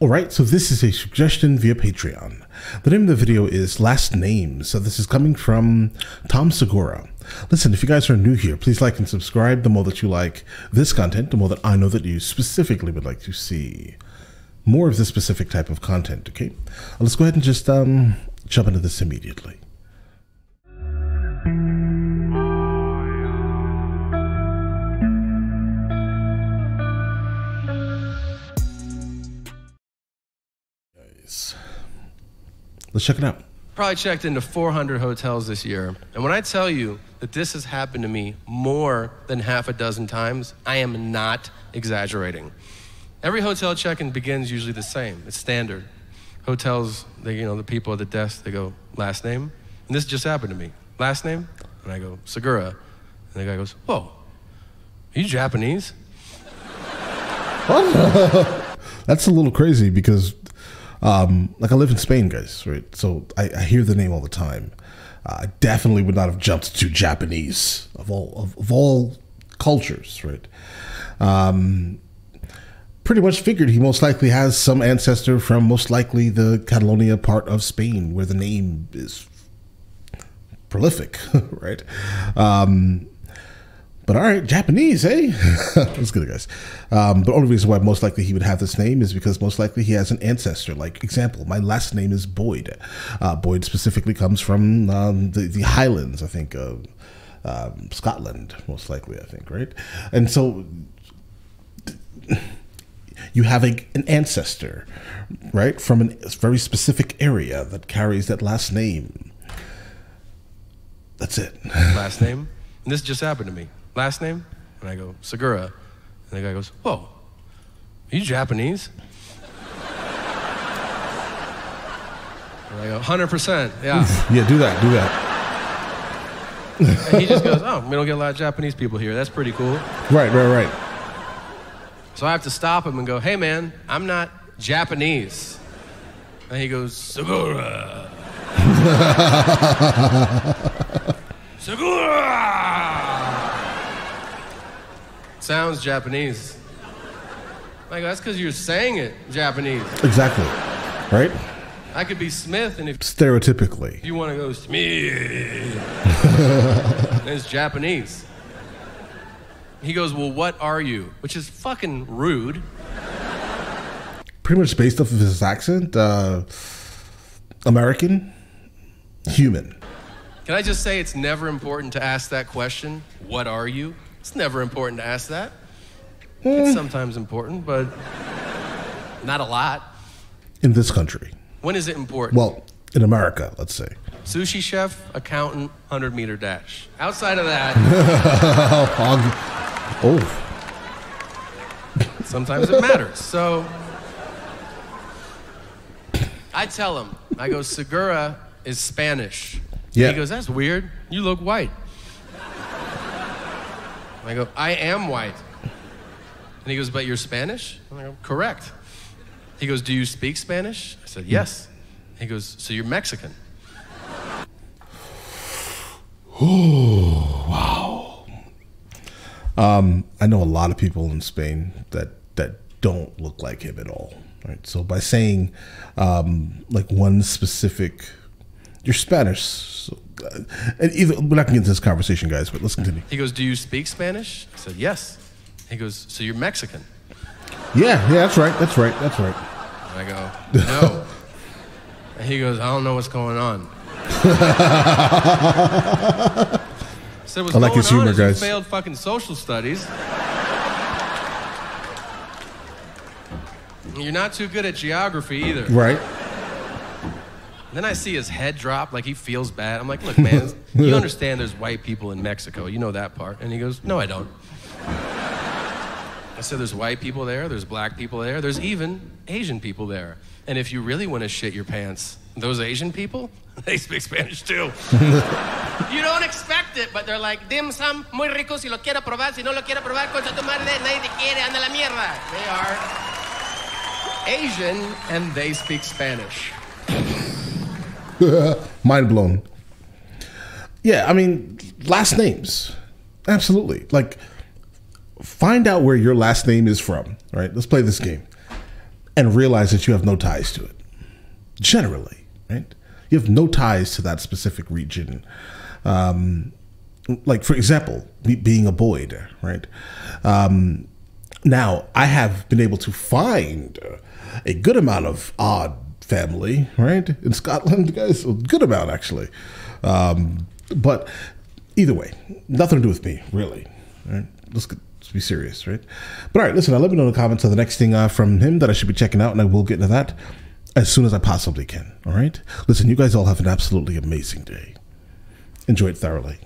Alright, so this is a suggestion via Patreon. The name of the video is Last Names. So this is coming from Tom Segura. Listen, if you guys are new here, please like and subscribe. The more that you like this content, the more that I know that you specifically would like to see more of this specific type of content, okay? Let's go ahead and just jump into this immediately. Let's check it out. Probably checked into 400 hotels this year. And when I tell you that this has happened to me more than half a dozen times, I am not exaggerating. Every hotel check-in begins usually the same. It's standard. Hotels, the people at the desk, they go, last name? And this just happened to me. Last name? And I go, Segura. And the guy goes, whoa, are you Japanese? What? That's a little crazy because like I live in Spain, guys, right? So I hear the name all the time. I definitely would not have jumped to Japanese of all cultures, right? Pretty much figured he most likely has some ancestor from most likely the Catalonia part of Spain where the name is prolific, right? But all right, Japanese, eh? That's good, guys. But the only reason why most likely he would have this name is because most likely he has an ancestor. Like, example, my last name is Boyd. Boyd specifically comes from the Highlands, I think, of Scotland, most likely, I think, right? And so you have an ancestor, right, from a very specific area that carries that last name. That's it. Last name? And this just happened to me. Last name? And I go, Segura. And the guy goes, whoa, are you Japanese? And I go, 100%, yeah. Yeah, do that. And he just goes, oh, we don't get a lot of Japanese people here. That's pretty cool. Right. So I have to stop him and go, hey, man, I'm not Japanese. And he goes, Segura. Segura! Sounds Japanese. I go, that's because you're saying it Japanese. Exactly. Right? I could be Smith, and if stereotypically you want to go Smith, it's Japanese. He goes, well, what are you? Which is fucking rude. Pretty much based off of his accent, American, human. Can I just say it's never important to ask that question, what are you? It's never important to ask that. It's sometimes important, but not a lot. In this country. When is it important? Well, in America, let's say. Sushi chef, accountant, 100-meter dash. Outside of that. Sometimes it matters. So I tell him, I go, Segura is Spanish. Yeah. He goes, that's weird. You look white. I go, I am white. And he goes, but you're Spanish? And I go, correct. He goes, do you speak Spanish? I said, yes. He goes, so you're Mexican. Oh, wow. I know a lot of people in Spain that don't look like him at all. Right? So by saying like one specific, you're Spanish. So, and we're not gonna get into this conversation, guys, but let's continue. He goes, do you speak Spanish? I said, yes. He goes, so you're Mexican? Yeah, that's right. And I go, no. And he goes, I don't know what's going on. So what's I like going his humor, on is guys. you failed fucking social studies. You're not too good at geography either. Right. Then I see his head drop, like he feels bad. I'm like, look, man, you understand there's white people in Mexico. You know that part. And he goes, no, I don't. I said, there's white people there, there's black people there, there's even Asian people there. And if you really want to shit your pants, those Asian people, they speak Spanish too. You don't expect it, but they're like, dim sum, muy rico, si lo quiero probar, si no lo quiero probar, concha tu madre, nadie te quiere, anda la mierda. They are Asian, and they speak Spanish. Mind blown. Yeah, I mean, last names. Absolutely. Like, find out where your last name is from, right? Let's play this game. and realize that you have no ties to it. Generally, right? You have no ties to that specific region. Like, for example, being a Boyd, right? Now, I have been able to find a good amount of odd family, right? In Scotland, guys, a good amount, actually. But either way, nothing to do with me, really. Right? Let's be serious, right? But all right, listen, let me know in the comments of the next thing from him that I should be checking out, and I will get into that as soon as I possibly can, all right? Listen, you guys all have an absolutely amazing day. Enjoy it thoroughly.